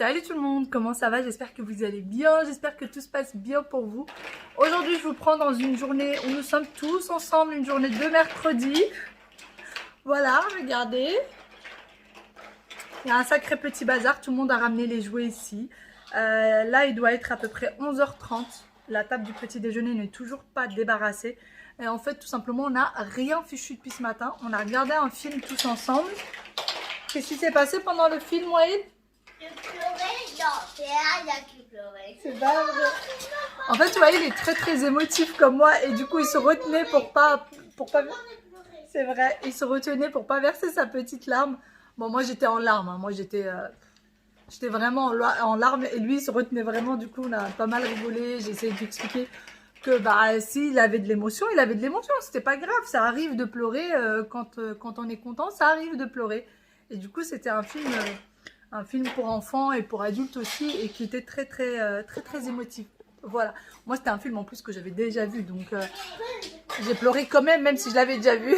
Salut tout le monde, comment ça va? J'espère que vous allez bien, j'espère que tout se passe bien pour vous. Aujourd'hui je vous prends dans une journée où nous sommes tous ensemble, une journée de mercredi. Voilà, regardez. Il y a un sacré petit bazar, tout le monde a ramené les jouets ici. Là il doit être à peu près 11h30. La table du petit déjeuner n'est toujours pas débarrassée. Et en fait tout simplement on n'a rien fichu depuis ce matin. On a regardé un film tous ensemble. Qu'est-ce qui s'est passé pendant le film, Waïd? Je pleurais, non, c'est Aya qui pleurait. C'est pas vrai. En fait, tu vois, il est très émotif comme moi et du coup, il se retenait pour pas. C'est vrai, il se retenait pour pas verser sa petite larme. Bon, moi j'étais en larmes, hein. Moi j'étais vraiment en larmes et lui il se retenait vraiment. Du coup, on a pas mal rigolé. J'ai essayé de lui expliquer que bah s'il avait de l'émotion, il avait de l'émotion. C'était pas grave, ça arrive de pleurer quand on est content, ça arrive de pleurer. Et du coup, c'était un film pour enfants et pour adultes aussi et qui était très émotif. Voilà. Moi, c'était un film en plus que j'avais déjà vu, donc j'ai pleuré quand même si je l'avais déjà vu.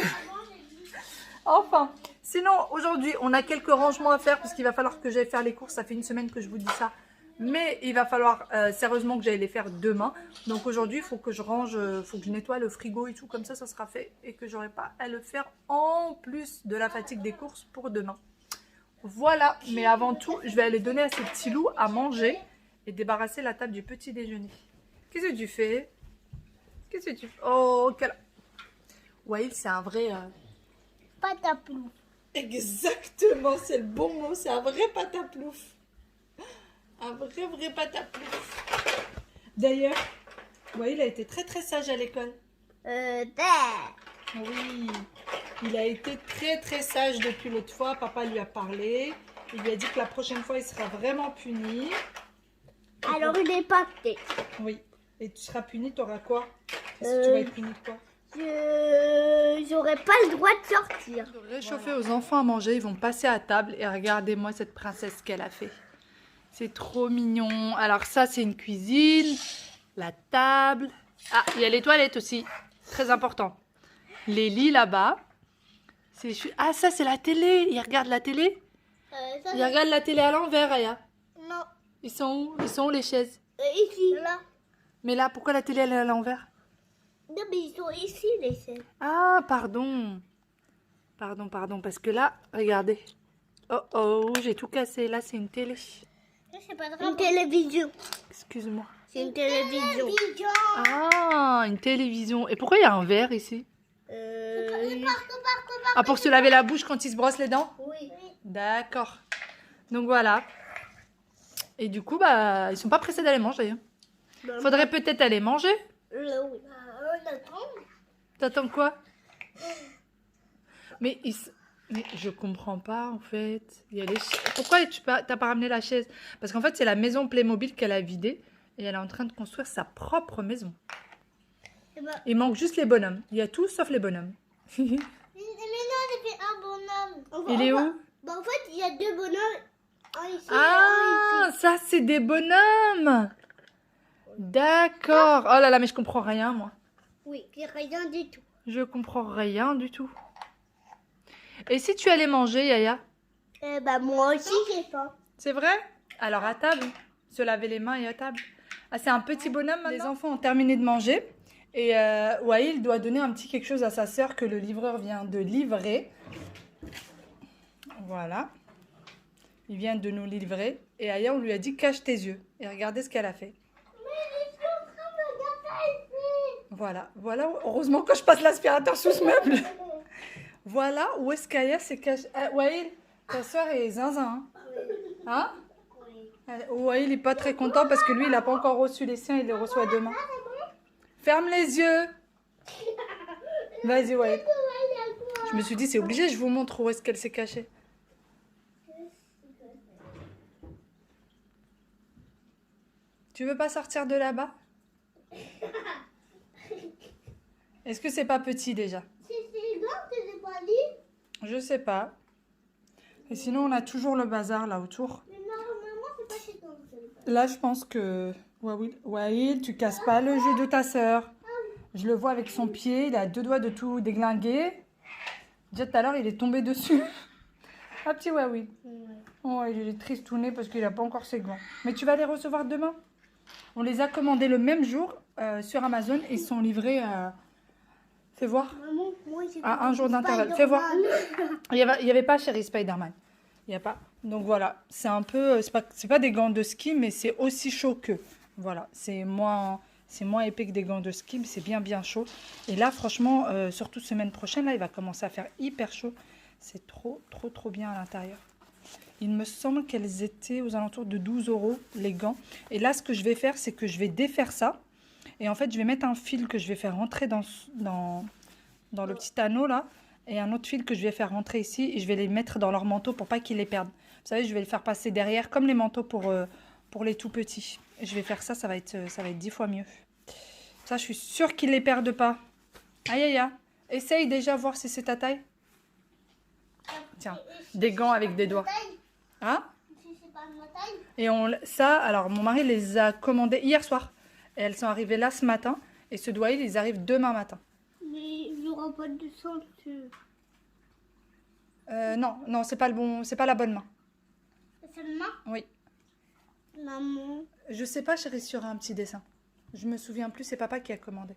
Enfin, sinon, aujourd'hui, on a quelques rangements à faire parce qu'il va falloir que j'aille faire les courses. Ça fait une semaine que je vous dis ça. Mais il va falloir sérieusement que j'aille les faire demain. Donc aujourd'hui, il faut que je range, faut que je nettoie le frigo et tout. Comme ça sera fait et que j'aurai pas à le faire en plus de la fatigue des courses pour demain. Voilà, mais avant tout, je vais aller donner à ces petits loups à manger et débarrasser la table du petit déjeuner. Qu'est-ce que tu fais? Qu'est-ce que tu fais? Oh, quel... Waïl, c'est un vrai... Pataplou. Exactement, c'est le bon mot, c'est un vrai pataplouf. Un vrai pataplouf. D'ailleurs, Waïl a été très sage à l'école. Oui, il a été très sage depuis l'autre fois. Papa lui a parlé. Il lui a dit que la prochaine fois, il sera vraiment puni. Alors il est pâté. Oui. Et tu seras puni, tu auras quoi? Qu'est-ce que tu vas être puni de quoi? J'aurais pas le droit de sortir. Je vais réchauffer aux enfants à manger. Ils vont passer à table. Et regardez-moi cette princesse qu'elle a fait. C'est trop mignon. Alors ça, c'est une cuisine. La table. Ah, il y a les toilettes aussi. Très important. Les lits là-bas. Ah, ça, c'est la télé. Il regarde la télé. Il regarde la télé à l'envers, Aya. Non. Ils sont où? Ils sont où les chaises? Ici. Là. Mais là, pourquoi la télé elle est à l'envers? Non, mais ils sont ici, les chaises. Ah, pardon. Pardon. Parce que là, regardez. Oh, j'ai tout cassé. Là, c'est une télé. Une télévision. Excuse-moi. C'est une télévision. Ah, une télévision. Et pourquoi il y a un verre ici? Partout. Ah, pour se laver la bouche quand ils se brossent les dents? Oui. D'accord. Donc voilà. Et du coup, bah, ils sont pas pressés d'aller manger. Faudrait peut-être aller manger. Oui. On attend. T'attends quoi? Mais je comprends pas en fait. Il y a Pourquoi t'as pas ramené la chaise? Parce qu'en fait, c'est la maison Playmobil qu'elle a vidée et elle est en train de construire sa propre maison. Il manque juste les bonhommes. Il y a tout sauf les bonhommes. Mais non, il y avait un bonhomme. Il est où? Bah, en fait, il y a deux bonhommes. Un ici Ah, ça c'est des bonhommes. D'accord. Oh là là, mais je comprends rien moi. Oui, c'est rien du tout. Je comprends rien du tout. Et si tu allais manger, Yaya? Bah, moi aussi, j'ai faim. C'est vrai? Alors à table. Se laver les mains et à table. Ah, c'est un petit bonhomme maintenant? Les enfants ont terminé de manger. Et Waïl doit donner un petit quelque chose à sa sœur que le livreur vient de livrer. Voilà. Il vient de nous livrer. Et Aya, on lui a dit cache tes yeux. Et regardez ce qu'elle a fait. Voilà. Heureusement que je passe l'aspirateur sous ce meuble. Voilà où est-ce qu'Aya s'est cachée. Waïl, ta soeur est zinzin. Hein? Waïl n'est pas très content parce que lui, il n'a pas encore reçu les siens. Il les reçoit demain. Ferme les yeux. Vas-y, Waïl. Je me suis dit, c'est obligé, je vous montre où est-ce qu'elle s'est cachée. Tu veux pas sortir de là-bas? Est-ce que c'est pas petit déjà? C'est grand que j'ai pas dit. Je sais pas. Et sinon, on a toujours le bazar là autour. Mais normalement, c'est pas chez toi. Là, je pense que... Waïl, tu casses pas le jeu de ta sœur. Je le vois avec son pied, il a deux doigts de tout déglinguer. Déjà tout à l'heure, il est tombé dessus. Ah, petit Wawi. Oh, il est tristouné parce qu'il n'a pas encore ses gants. Mais tu vas les recevoir demain. On les a commandés le même jour sur Amazon et ils sont livrés fais voir. Maman, moi, j'ai À un jour d'intervalle. Fais voir. Il y avait pas chérie Spider-Man. Il n'y a pas. Donc voilà, c'est un peu, c'est pas des gants de ski, mais c'est aussi chaud qu'eux. Voilà, c'est moins épais que des gants de ski, mais c'est bien chaud. Et là, franchement, surtout semaine prochaine, là, il va commencer à faire hyper chaud. C'est trop bien à l'intérieur. Il me semble qu'elles étaient aux alentours de 12 €, les gants. Et là, ce que je vais faire, c'est que je vais défaire ça. Et en fait, je vais mettre un fil que je vais faire rentrer dans le petit anneau, là. Et un autre fil que je vais faire rentrer ici. Et je vais les mettre dans leur manteau pour pas qu'ils les perdent. Vous savez, je vais le faire passer derrière, comme les manteaux pour les tout petits. Et je vais faire ça, ça va être 10 fois mieux. Ça, je suis sûre qu'ils ne les perdent pas. Aïe, aïe, aïe. Essaye déjà voir si c'est ta taille. Tiens, des gants avec des doigts. Hein? Si c'est pas ma taille. Et ça, alors mon mari les a commandés hier soir. Et elles sont arrivées là ce matin. Et ce doigt, ils arrivent demain matin. Mais il n'y aura pas de sang dessus. Non, c'est pas la bonne main. C'est une main? Oui. Maman. Je sais pas, chérie, sur un petit dessin. Je me souviens plus, c'est papa qui a commandé.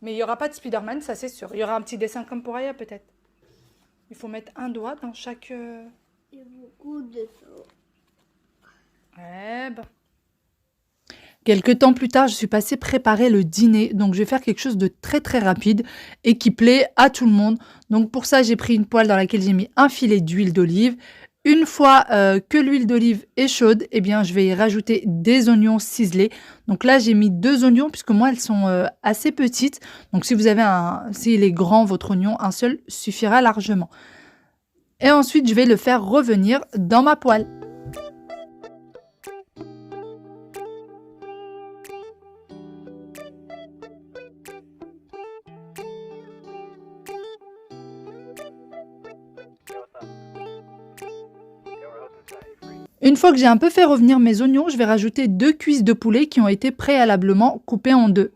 Mais il n'y aura pas de Spider-Man, ça c'est sûr. Il y aura un petit dessin comme pour Aya peut-être. Il faut mettre un doigt dans chaque... Il y a beaucoup de sang. Eh ben. Quelques temps plus tard, je suis passée préparer le dîner. Donc, je vais faire quelque chose de très rapide et qui plaît à tout le monde. Donc, pour ça, j'ai pris une poêle dans laquelle j'ai mis un filet d'huile d'olive. Une fois que l'huile d'olive est chaude, eh bien, je vais y rajouter des oignons ciselés. Donc là, j'ai mis 2 oignons puisque moi, elles sont assez petites. Donc, s'il est grand, votre oignon, un seul suffira largement. Et ensuite, je vais le faire revenir dans ma poêle. Une fois que j'ai un peu fait revenir mes oignons, je vais rajouter 2 cuisses de poulet qui ont été préalablement coupées en 2.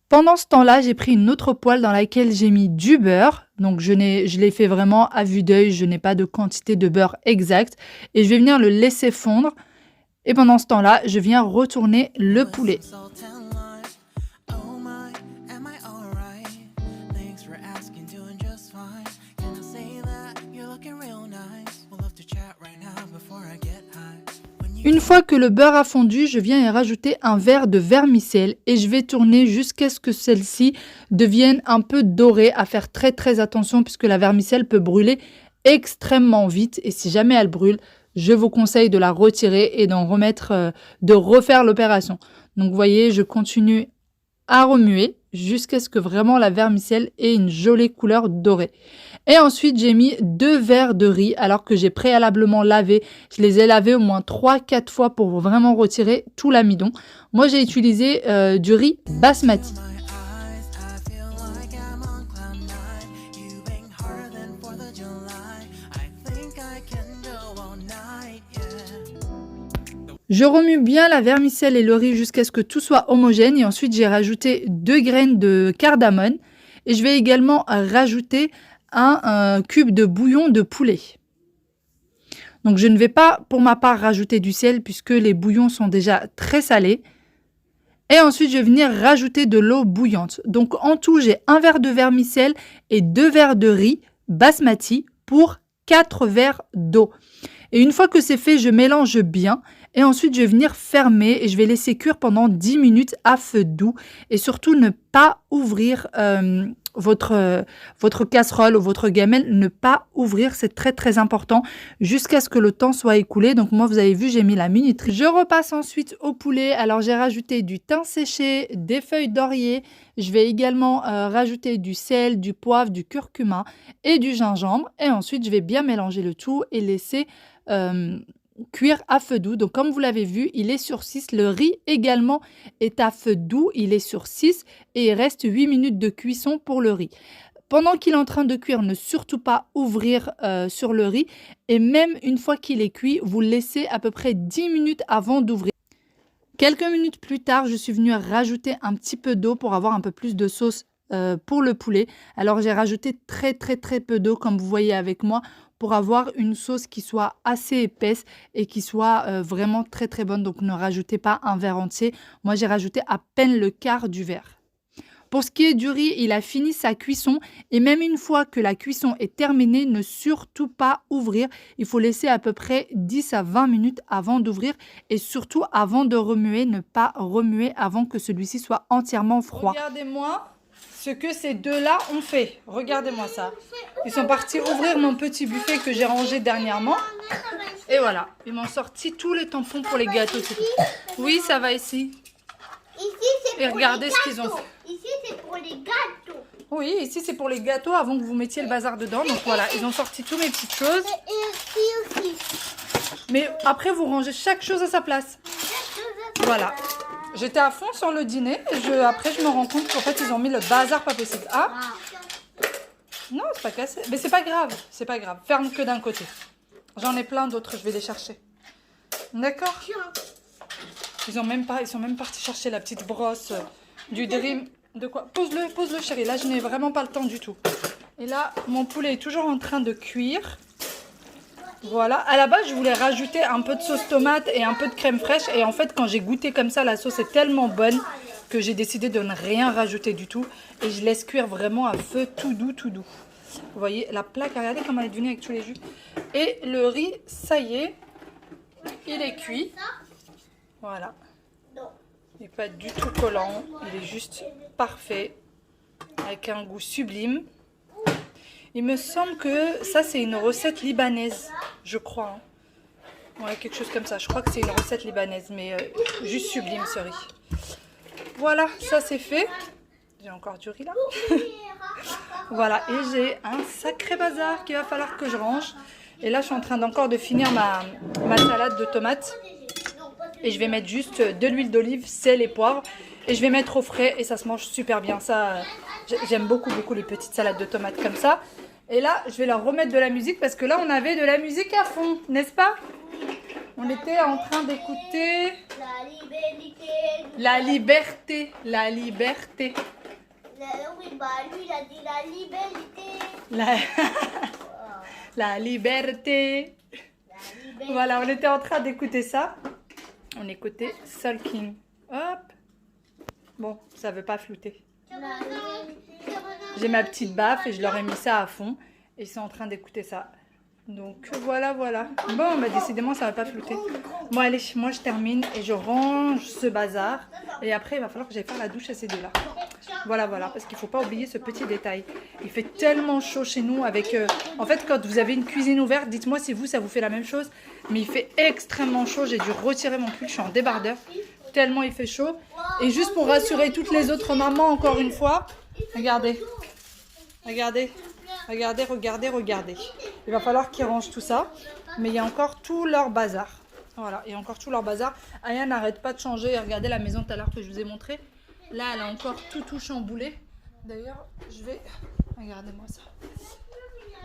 Pendant ce temps-là, j'ai pris une autre poêle dans laquelle j'ai mis du beurre. Donc, je l'ai fait vraiment à vue d'œil. Je n'ai pas de quantité de beurre exacte. Et je vais venir le laisser fondre. Et pendant ce temps-là, je viens retourner le poulet. Une fois que le beurre a fondu, je viens y rajouter un verre de vermicelle et je vais tourner jusqu'à ce que celle-ci devienne un peu dorée. À faire très attention puisque la vermicelle peut brûler extrêmement vite et si jamais elle brûle, je vous conseille de la retirer et de refaire l'opération. Donc vous voyez, je continue à remuer jusqu'à ce que vraiment la vermicelle ait une jolie couleur dorée. Et ensuite, j'ai mis 2 verres de riz alors que j'ai préalablement lavé. Je les ai lavés au moins 3-4 fois pour vraiment retirer tout l'amidon. Moi, j'ai utilisé du riz basmati. Je remue bien la vermicelle et le riz jusqu'à ce que tout soit homogène et ensuite j'ai rajouté 2 graines de cardamone et je vais également rajouter un cube de bouillon de poulet. Donc je ne vais pas pour ma part rajouter du sel puisque les bouillons sont déjà très salés. Et ensuite je vais venir rajouter de l'eau bouillante. Donc en tout j'ai 1 verre de vermicelle et 2 verres de riz basmati pour 4 verres d'eau. Et une fois que c'est fait, je mélange bien. Et ensuite, je vais venir fermer et je vais laisser cuire pendant 10 minutes à feu doux. Et surtout, ne pas ouvrir votre casserole ou votre gamelle. Ne pas ouvrir, c'est très important jusqu'à ce que le temps soit écoulé. Donc moi, vous avez vu, j'ai mis la minuterie. Je repasse ensuite au poulet. Alors, j'ai rajouté du thym séché, des feuilles d'orier. Je vais également rajouter du sel, du poivre, du curcuma et du gingembre. Et ensuite, je vais bien mélanger le tout et laisser cuire à feu doux. Donc comme vous l'avez vu, il est sur 6. Le riz également est à feu doux, il est sur 6 et il reste 8 minutes de cuisson pour le riz. Pendant qu'il est en train de cuire, ne surtout pas ouvrir sur le riz. Et même une fois qu'il est cuit, vous le laissez à peu près 10 minutes avant d'ouvrir. Quelques minutes plus tard, je suis venue rajouter un petit peu d'eau pour avoir un peu plus de sauce pour le poulet. Alors j'ai rajouté très peu d'eau comme vous voyez avec moi pour avoir une sauce qui soit assez épaisse et qui soit vraiment très bonne. Donc ne rajoutez pas un verre entier. Moi j'ai rajouté à peine le quart du verre. Pour ce qui est du riz, il a fini sa cuisson et même une fois que la cuisson est terminée, ne surtout pas ouvrir. Il faut laisser à peu près 10 à 20 minutes avant d'ouvrir et surtout avant de remuer, ne pas remuer avant que celui-ci soit entièrement froid. Regardez-moi ce que ces deux-là ont fait. Regardez-moi ça. Ils sont partis ouvrir mon petit buffet que j'ai rangé dernièrement. Et voilà, ils m'ont sorti tous les tampons pour les gâteaux. Oui, ça va ici. Ici, et regardez ce qu'ils ont fait. Ici, c'est pour les gâteaux. Oui, ici c'est pour les gâteaux avant que vous mettiez le bazar dedans. Donc voilà, ils ont sorti toutes mes petites choses. Et ici aussi. Mais après, vous rangez chaque chose à sa place. Voilà. J'étais à fond sur le dîner. Et après, je me rends compte qu'en fait, ils ont mis le bazar pas possible. Ah non, c'est pas cassé. Mais c'est pas grave. C'est pas grave. Ferme que d'un côté. J'en ai plein d'autres. Je vais les chercher. D'accord ? Ils sont même partis chercher la petite brosse du Dream. De quoi? Pose-le chérie. Là, je n'ai vraiment pas le temps du tout. Et là, mon poulet est toujours en train de cuire. Voilà. À la base, je voulais rajouter un peu de sauce tomate et un peu de crème fraîche. Et en fait, quand j'ai goûté comme ça, la sauce est tellement bonne que j'ai décidé de ne rien rajouter du tout. Et je laisse cuire vraiment à feu tout doux, tout doux. Vous voyez, la plaque, regardez comment elle est devenue avec tous les jus. Et le riz, ça y est, il est cuit. Voilà. Il n'est pas du tout collant, il est juste parfait, avec un goût sublime. Il me semble que ça c'est une recette libanaise, je crois. Hein. Ouais, quelque chose comme ça, je crois que c'est une recette libanaise, mais juste sublime ce riz. Voilà, ça c'est fait. J'ai encore du riz là. Voilà, et j'ai un sacré bazar qu'il va falloir que je range. Et là je suis en train encore de finir ma salade de tomates. Et je vais mettre juste de l'huile d'olive, sel et poivre. Et je vais mettre au frais et ça se mange super bien. Ça, j'aime beaucoup les petites salades de tomates comme ça. Et là, je vais leur remettre de la musique parce que là, on avait de la musique à fond, n'est-ce pas? On était en train d'écouter... La liberté. La liberté. Oui, bah lui, il a dit la liberté. La liberté. Voilà, on était en train d'écouter ça. On écoutait Soul King. Hop. Bon, ça veut pas flouter. J'ai ma petite baffe et je leur ai mis ça à fond. Et ils sont en train d'écouter ça. Donc voilà. Bon, bah décidément, ça va pas flouter. Bon, allez, moi je termine et je range ce bazar. Et après, il va falloir que j'aille faire la douche à ces deux-là. Voilà, parce qu'il faut pas oublier ce petit détail. Il fait tellement chaud chez nous avec... En fait, quand vous avez une cuisine ouverte, dites-moi si vous, ça vous fait la même chose. Mais il fait extrêmement chaud. J'ai dû retirer mon pull, je suis en débardeur. Tellement il fait chaud. Et juste pour rassurer toutes les autres mamans, encore une fois, regardez. Regardez. Il va falloir qu'ils rangent tout ça. Mais il y a encore tout leur bazar. Voilà, il y a encore tout leur bazar. Aya n'arrête pas de changer. Regardez la maison tout à l'heure que je vous ai montré. Là, elle a encore tout chamboulé. D'ailleurs, je vais... Regardez-moi ça.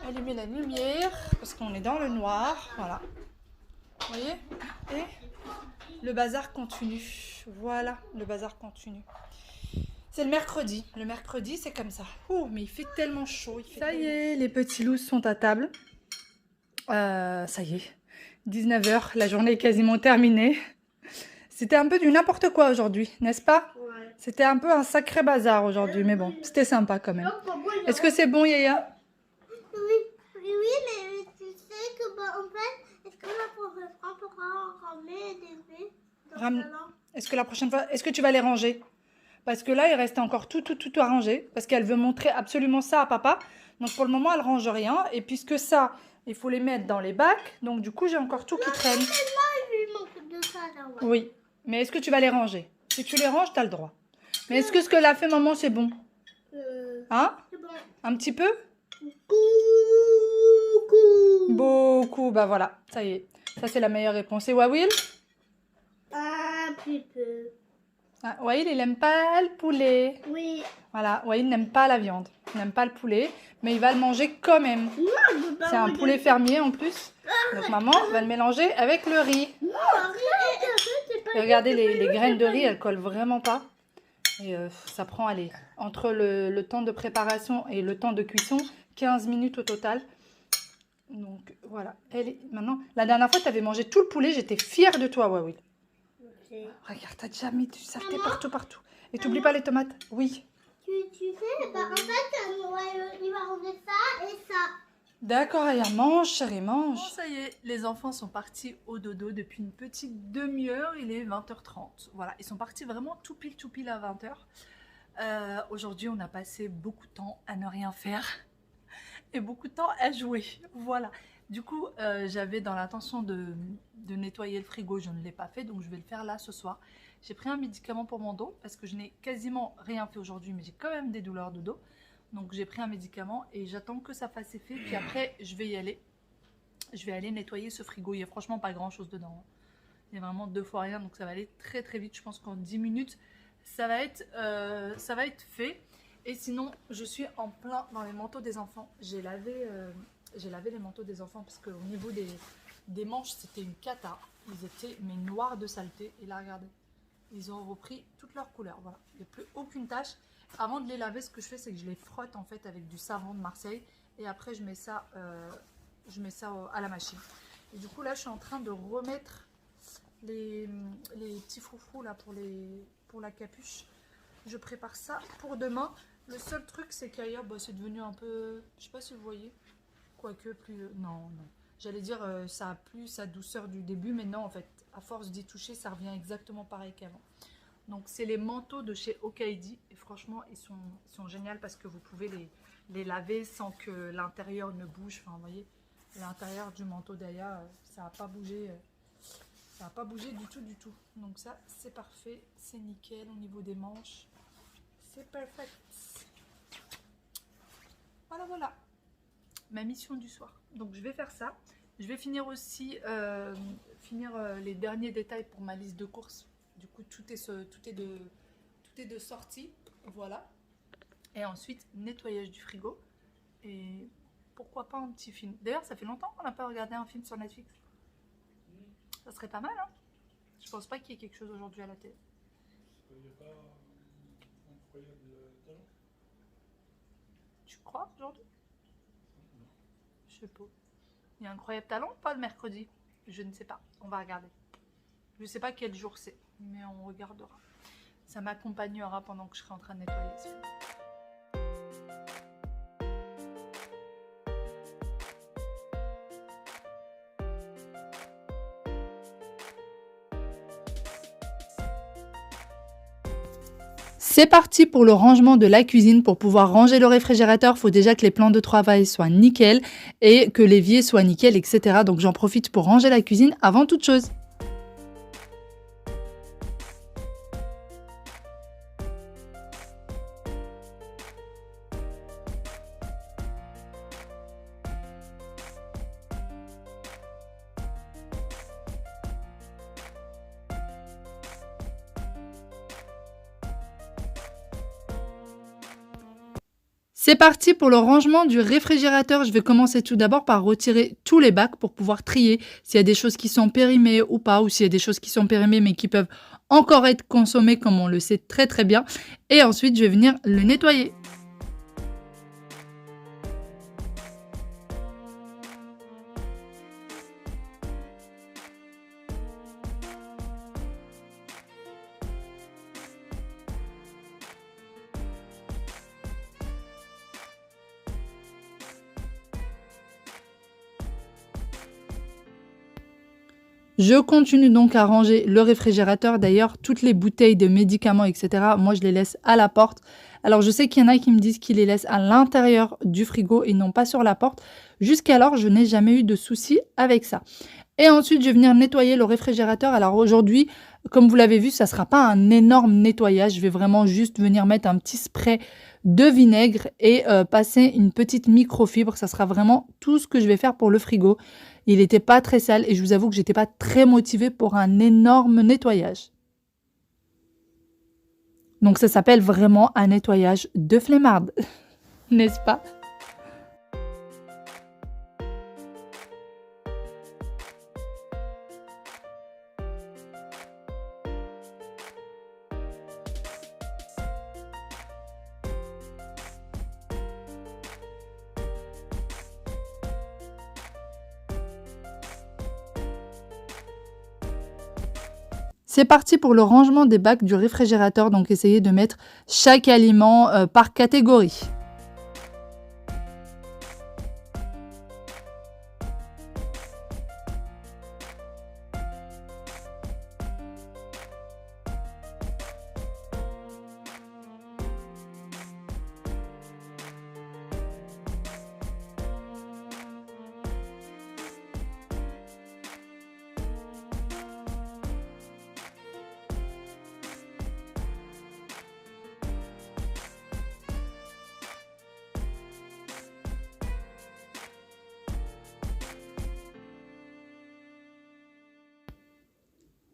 Allumer la lumière parce qu'on est dans le noir. Voilà. Vous voyez? Et le bazar continue. Voilà, le bazar continue. C'est le mercredi. Le mercredi, c'est comme ça. Ouh, mais il fait tellement chaud. Ça y est, les petits loups sont à table. Ça y est. 19 h, la journée est quasiment terminée. C'était un peu du n'importe quoi aujourd'hui, n'est-ce pas? Ouais. C'était un peu un sacré bazar aujourd'hui, mais bon, c'était sympa quand même. Est-ce que c'est bon, Yaya? Oui, mais tu sais que, en fait, est-ce que la prochaine fois, on pourra ramener des bébés? Est-ce que la prochaine fois, est-ce que tu vas les ranger? Parce que là, il reste encore tout à ranger, parce qu'elle veut montrer absolument ça à papa. Donc pour le moment, elle range rien, et puisque ça, il faut les mettre dans les bacs, donc du coup, j'ai encore tout qui traîne. Oui. Mais est-ce que tu vas les ranger? Si tu les ranges, tu as le droit. Mais est-ce que ce que l'a fait maman, c'est bon? Hein? C'est bon. Un petit peu? Beaucoup. Bah voilà, ça y est. Ça, c'est la meilleure réponse. Et Wawil? Un petit peu. Ah, Waïl, il n'aime pas le poulet. Oui. Voilà, Waïl n'aime pas la viande. Il n'aime pas le poulet, mais il va le manger quand même. C'est un poulet fermier en plus. Donc maman va le mélanger avec le riz. Et regardez, les graines de riz, elles collent vraiment pas. Et ça prend, allez, entre le temps de préparation et le temps de cuisson, 15 minutes au total. Donc voilà, maintenant, la dernière fois, tu avais mangé tout le poulet, j'étais fière de toi, Waouil. Regarde, t'as déjà mis du saleté partout. Et t'oublies pas les tomates. Oui. Tu sais, bah, en fait, il va rendre ça et ça. D'accord, Aya, mange, chérie, mange. Bon, ça y est, les enfants sont partis au dodo depuis une petite demi-heure. Il est 20h30. Voilà, ils sont partis vraiment tout pile à 20h. Aujourd'hui, on a passé beaucoup de temps à ne rien faire et beaucoup de temps à jouer. Voilà. Du coup, j'avais dans l'intention de nettoyer le frigo. Je ne l'ai pas fait, donc je vais le faire là ce soir. J'ai pris un médicament pour mon dos parce que je n'ai quasiment rien fait aujourd'hui, mais j'ai quand même des douleurs de dos. Donc j'ai pris un médicament et j'attends que ça fasse effet. Puis après, je vais y aller. Je vais aller nettoyer ce frigo. Il n'y a franchement pas grand chose dedans. Il y a vraiment 2 fois rien, donc ça va aller très vite. Je pense qu'en 10 minutes, ça va être fait. Et sinon, je suis en plein dans les manteaux des enfants. J'ai lavé les manteaux des enfants parce qu'au niveau des manches, c'était une cata. Ils étaient mais noirs de saleté. Et là, regardez, ils ont repris toutes leurs couleurs. Voilà, il n'y a plus aucune tache. Avant de les laver, ce que je fais, c'est que je les frotte en fait avec du savon de Marseille. Et après, je mets ça à la machine. Et du coup, là, je suis en train de remettre les petits froufrous là pour la capuche. Je prépare ça pour demain. Le seul truc, c'est qu'ailleurs, bah, c'est devenu un peu... Je sais pas si vous voyez. Quoique, plus... Non. J'allais dire, ça a plus sa douceur du début, mais non, en fait, à force d'y toucher, ça revient exactement pareil qu'avant. Donc, c'est les manteaux de chez Okaidi. Et franchement, ils sont géniaux parce que vous pouvez les laver sans que l'intérieur ne bouge. Enfin, vous voyez, l'intérieur du manteau d'Aya, ça n'a pas bougé. Ça n'a pas bougé du tout. Donc ça, c'est parfait. C'est nickel au niveau des manches. C'est parfait. Voilà. Ma mission du soir. Donc je vais faire ça. Je vais finir aussi les derniers détails pour ma liste de courses. Du coup, tout est de sortie. Voilà. Et ensuite, nettoyage du frigo. Et pourquoi pas un petit film. D'ailleurs, ça fait longtemps qu'on n'a pas regardé un film sur Netflix. Ça serait pas mal, hein? Je pense pas qu'il y ait quelque chose aujourd'hui à la télé. Il n'y a pas incroyable talent? Tu crois aujourd'hui? Je sais pas. Il y a incroyable talent ou pas le mercredi? Je ne sais pas. On va regarder. Je sais pas quel jour c'est, mais on regardera. Ça m'accompagnera pendant que je serai en train de nettoyer. C'est parti pour le rangement de la cuisine. Pour pouvoir ranger le réfrigérateur, il faut déjà que les plans de travail soient nickel et que l'évier soit nickel, etc. Donc j'en profite pour ranger la cuisine avant toute chose. C'est parti pour le rangement du réfrigérateur. Je vais commencer tout d'abord par retirer tous les bacs pour pouvoir trier s'il y a des choses qui sont périmées ou pas, ou s'il y a des choses qui sont périmées mais qui peuvent encore être consommées comme on le sait très bien. Et ensuite, je vais venir le nettoyer. Je continue donc à ranger le réfrigérateur. D'ailleurs, toutes les bouteilles de médicaments, etc., moi, je les laisse à la porte. Alors, je sais qu'il y en a qui me disent qu'ils les laissent à l'intérieur du frigo et non pas sur la porte. Jusqu'alors, je n'ai jamais eu de souci avec ça. Et ensuite, je vais venir nettoyer le réfrigérateur. Alors aujourd'hui, comme vous l'avez vu, ça ne sera pas un énorme nettoyage. Je vais vraiment juste venir mettre un petit spray de vinaigre et passer une petite microfibre. Ça sera vraiment tout ce que je vais faire pour le frigo. Il n'était pas très sale et je vous avoue que j'étais pas très motivée pour un énorme nettoyage. Donc ça s'appelle vraiment un nettoyage de flemmarde, n'est-ce pas? C'est parti pour le rangement des bacs du réfrigérateur, donc essayez de mettre chaque aliment par catégorie.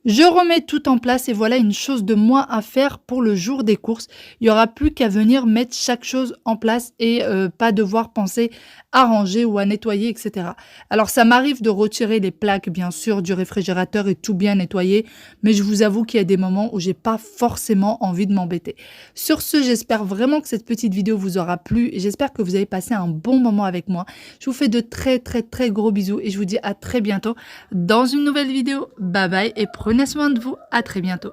Je remets tout en place et voilà une chose de moins à faire pour le jour des courses. Il n'y aura plus qu'à venir mettre chaque chose en place et pas devoir penser à ranger ou à nettoyer, etc. Alors ça m'arrive de retirer les plaques bien sûr du réfrigérateur et tout bien nettoyer, mais je vous avoue qu'il y a des moments où j'ai pas forcément envie de m'embêter. Sur ce, j'espère vraiment que cette petite vidéo vous aura plu et j'espère que vous avez passé un bon moment avec moi. Je vous fais de très gros bisous et je vous dis à très bientôt dans une nouvelle vidéo. Bye bye et prenez soin de vous. À très bientôt.